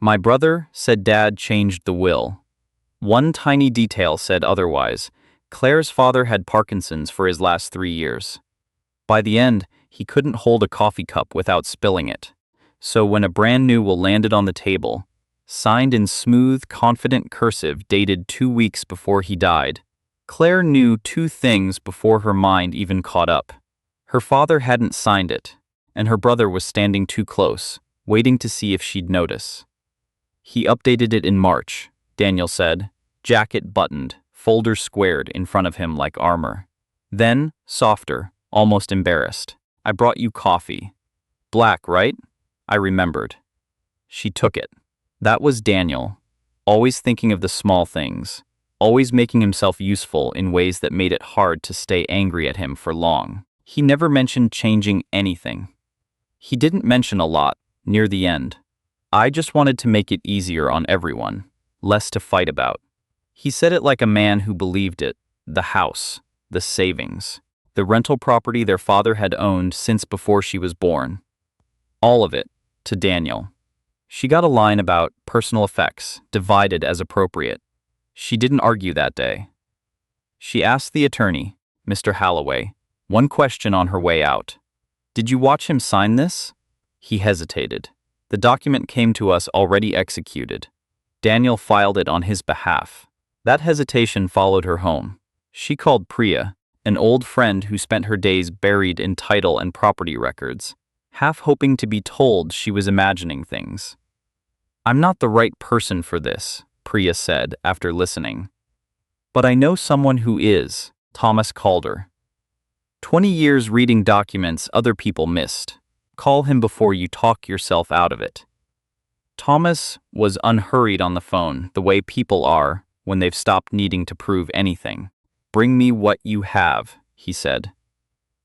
My brother said Dad changed the will. One tiny detail said otherwise. Claire's father had Parkinson's for his last 3 years. By the end, he couldn't hold a coffee cup without spilling it. So when a brand new will landed on the table, signed in smooth, confident cursive dated 2 weeks before he died, Claire knew 2 things before her mind even caught up. Her father hadn't signed it, and her brother was standing too close, waiting to see if she'd notice. He updated it in March, Daniel said, jacket buttoned, folder squared in front of him like armor. Then, softer, almost embarrassed, I brought you coffee. Black, right? I remembered. She took it. That was Daniel, always thinking of the small things, always making himself useful in ways that made it hard to stay angry at him for long. He never mentioned changing anything. He didn't mention a lot, near the end. I just wanted to make it easier on everyone, less to fight about. He said it like a man who believed it, the house, the savings, the rental property their father had owned since before she was born. All of it, to Daniel. She got a line about personal effects, divided as appropriate. She didn't argue that day. She asked the attorney, Mr. Halloway, one question on her way out. Did you watch him sign this? He hesitated. The document came to us already executed. Daniel filed it on his behalf. That hesitation followed her home. She called Priya, an old friend who spent her days buried in title and property records, half hoping to be told she was imagining things. I'm not the right person for this, Priya said after listening. But I know someone who is, Thomas called her. 20 years reading documents other people missed. Call him before you talk yourself out of it. Thomas was unhurried on the phone, the way people are when they've stopped needing to prove anything. Bring me what you have, he said.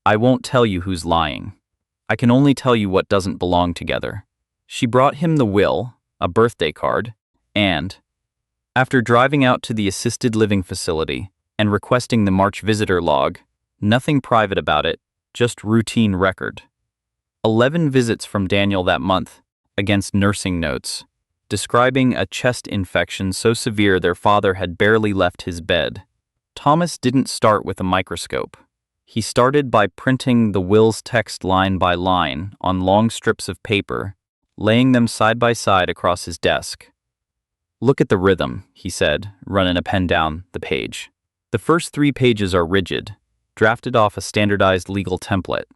I won't tell you who's lying. I can only tell you what doesn't belong together. She brought him the will, a birthday card, and, after driving out to the assisted living facility and requesting the March visitor log, nothing private about it, just routine record. 11 visits from Daniel that month, against nursing notes, describing a chest infection so severe their father had barely left his bed. Thomas didn't start with a microscope. He started by printing the will's text line by line on long strips of paper, laying them side by side across his desk. Look at the rhythm, he said, running a pen down the page. The first 3 pages are rigid, drafted off a standardized legal template.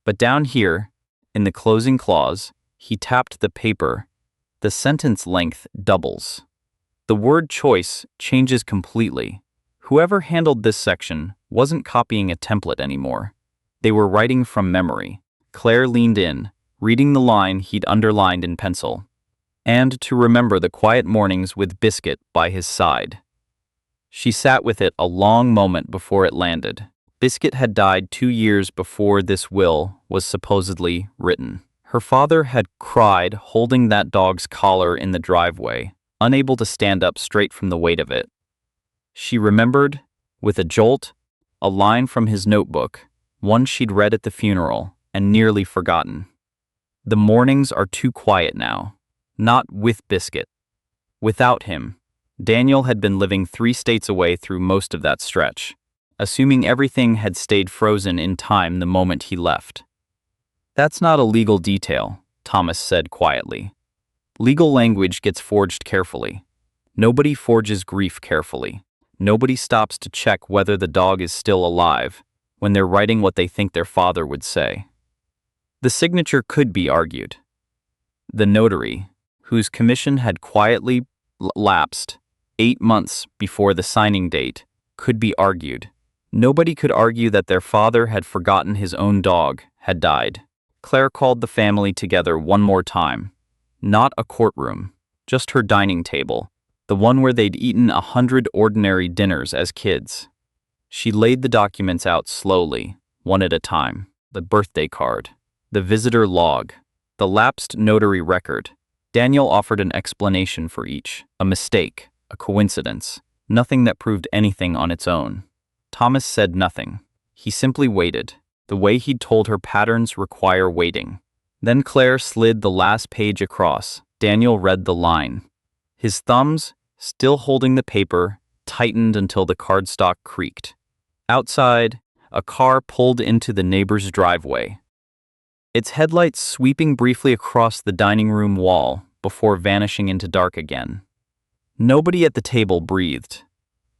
But down here, in the closing clause, he tapped the paper. The sentence length doubles. The word choice changes completely. Whoever handled this section wasn't copying a template anymore. They were writing from memory. Claire leaned in, reading the line he'd underlined in pencil. And to remember the quiet mornings with Biscuit by his side. She sat with it a long moment before it landed. Biscuit had died 2 years before this will was supposedly written. Her father had cried holding that dog's collar in the driveway, unable to stand up straight from the weight of it. She remembered, with a jolt, a line from his notebook, one she'd read at the funeral and nearly forgotten. The mornings are too quiet now, not with Biscuit. Without him, Daniel had been living 3 states away through most of that stretch, assuming everything had stayed frozen in time the moment he left. That's not a legal detail, Thomas said quietly. Legal language gets forged carefully. Nobody forges grief carefully. Nobody stops to check whether the dog is still alive when they're writing what they think their father would say. The signature could be argued. The notary, whose commission had quietly lapsed 8 months before the signing date, could be argued. Nobody could argue that their father had forgotten his own dog had died. Claire called the family together one more time. Not a courtroom, just her dining table, the one where they'd eaten 100 ordinary dinners as kids. She laid the documents out slowly, one at a time. The birthday card, the visitor log, the lapsed notary record. Daniel offered an explanation for each, a mistake, a coincidence, nothing that proved anything on its own. Thomas said nothing. He simply waited. The way he'd told her patterns require waiting. Then Claire slid the last page across, Daniel read the line. His thumbs, still holding the paper, tightened until the cardstock creaked. Outside, a car pulled into the neighbor's driveway, its headlights sweeping briefly across the dining room wall before vanishing into dark again. Nobody at the table breathed.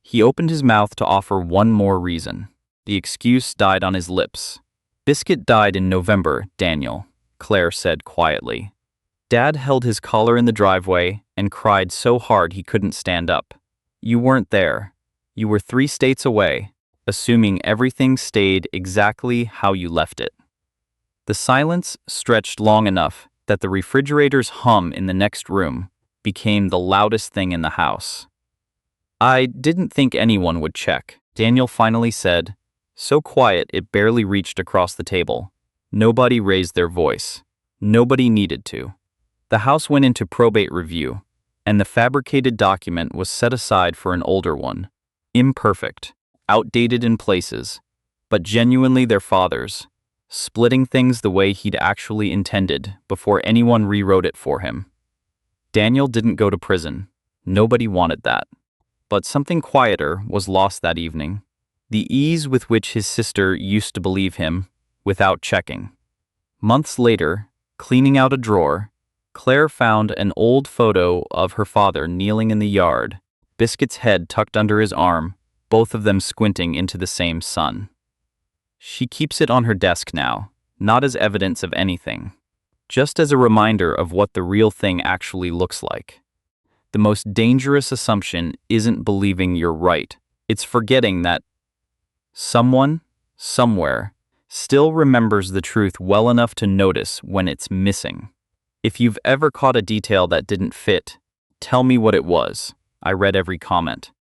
He opened his mouth to offer one more reason. The excuse died on his lips. Biscuit died in November, Daniel, Claire said quietly. Dad held his collar in the driveway and cried so hard he couldn't stand up. You weren't there. You were 3 states away, assuming everything stayed exactly how you left it. The silence stretched long enough that the refrigerator's hum in the next room became the loudest thing in the house. I didn't think anyone would check, Daniel finally said, so quiet it barely reached across the table. Nobody raised their voice. Nobody needed to. The house went into probate review, and the fabricated document was set aside for an older one. Imperfect, outdated in places, but genuinely their father's, splitting things the way he'd actually intended before anyone rewrote it for him. Daniel didn't go to prison. Nobody wanted that. But something quieter was lost that evening. The ease with which his sister used to believe him, without checking. Months later, cleaning out a drawer, Claire found an old photo of her father kneeling in the yard, Biscuit's head tucked under his arm, both of them squinting into the same sun. She keeps it on her desk now, not as evidence of anything, just as a reminder of what the real thing actually looks like. The most dangerous assumption isn't believing you're right, it's forgetting that someone, somewhere, still remembers the truth well enough to notice when it's missing. If you've ever caught a detail that didn't fit, tell me what it was. I read every comment.